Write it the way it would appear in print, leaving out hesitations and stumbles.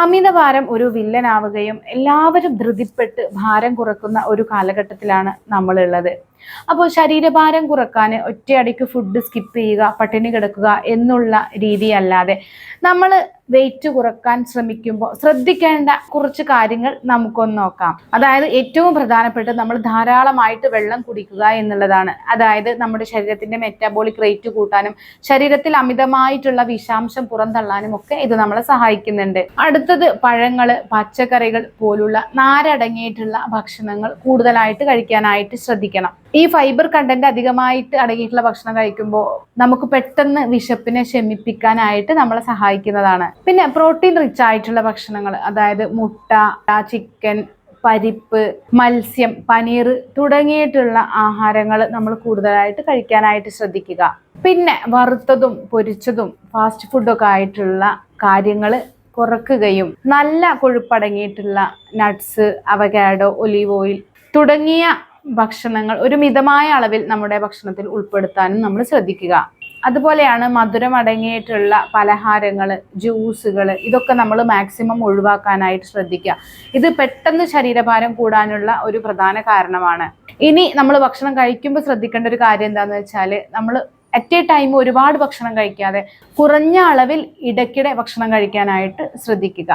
അമിതഭാരം ഒരു വില്ലനാവുകയും എല്ലാവരും ധൃതിപ്പെട്ട് ഭാരം കുറക്കുന്ന ഒരു കാലഘട്ടത്തിലാണ് നമ്മളുള്ളത്. അപ്പോൾ ശരീരഭാരം കുറക്കാൻ ഒറ്റയടിക്ക് ഫുഡ് സ്കിപ്പ് ചെയ്യുക, പട്ടിണി കിടക്കുക എന്നുള്ള രീതിയല്ലാതെ നമ്മൾ വെയിറ്റ് കുറക്കാൻ ശ്രമിക്കുമ്പോൾ ശ്രദ്ധിക്കേണ്ട കുറച്ച് കാര്യങ്ങൾ നമുക്കൊന്ന് നോക്കാം. അതായത് ഏറ്റവും പ്രധാനപ്പെട്ട നമ്മൾ ധാരാളമായിട്ട് വെള്ളം കുടിക്കുക എന്നുള്ളതാണ്. അതായത് നമ്മുടെ ശരീരത്തിന്റെ മെറ്റാബോളിക് റേറ്റ് കൂട്ടാനും ശരീരത്തിൽ അമിതമായിട്ടുള്ള വിഷാംശം പുറന്തള്ളാനും ഒക്കെ ഇത് നമ്മളെ സഹായിക്കുന്നുണ്ട്. അടുത്തത് പഴങ്ങള്, പച്ചക്കറികൾ പോലുള്ള നാരടങ്ങിയിട്ടുള്ള ഭക്ഷണങ്ങൾ കൂടുതലായിട്ട് കഴിക്കാനായിട്ട് ശ്രദ്ധിക്കണം. ഈ ഫൈബർ കണ്ടന്റ് അധികമായിട്ട് അടങ്ങിയിട്ടുള്ള ഭക്ഷണം കഴിക്കുമ്പോൾ നമുക്ക് പെട്ടെന്ന് വിശപ്പിനെ ശമിപ്പിക്കാനായിട്ട് നമ്മളെ സഹായിക്കുന്നതാണ്. പിന്നെ പ്രോട്ടീൻ റിച്ച് ആയിട്ടുള്ള ഭക്ഷണങ്ങൾ, അതായത് മുട്ട, ചിക്കൻ, പരിപ്പ്, മത്സ്യം, പനീർ തുടങ്ങിയിട്ടുള്ള ആഹാരങ്ങൾ നമ്മൾ കൂടുതലായിട്ട് കഴിക്കാനായിട്ട് ശ്രദ്ധിക്കുക. പിന്നെ വറുത്തതും പൊരിച്ചതും ഫാസ്റ്റ് ഫുഡൊക്കെ ആയിട്ടുള്ള കാര്യങ്ങൾ കുറക്കുകയും നല്ല കൊഴുപ്പടങ്ങിയിട്ടുള്ള നട്ട്സ്, അവകാഡോ, ഒലീവ് ഓയിൽ തുടങ്ങിയ ഭക്ഷണങ്ങൾ ഒരു മിതമായ അളവിൽ നമ്മുടെ ഭക്ഷണത്തിൽ ഉൾപ്പെടുത്താനും നമ്മൾ ശ്രദ്ധിക്കുക. അതുപോലെയാണ് മധുരം അടങ്ങിയിട്ടുള്ള പലഹാരങ്ങൾ, ജ്യൂസുകൾ, ഇതൊക്കെ നമ്മൾ മാക്സിമം ഒഴിവാക്കാനായിട്ട് ശ്രദ്ധിക്കുക. ഇത് പെട്ടെന്ന് ശരീരഭാരം കൂടാനുള്ള ഒരു പ്രധാന കാരണമാണ്. ഇനി നമ്മൾ ഭക്ഷണം കഴിക്കുമ്പോൾ ശ്രദ്ധിക്കേണ്ട ഒരു കാര്യം എന്താണെന്ന് വെച്ചാൽ, നമ്മൾ അറ്റ് എ ടൈം ഒരുപാട് ഭക്ഷണം കഴിക്കാതെ കുറഞ്ഞ അളവിൽ ഇടയ്ക്കിടെ ഭക്ഷണം കഴിക്കാനായിട്ട് ശ്രദ്ധിക്കുക.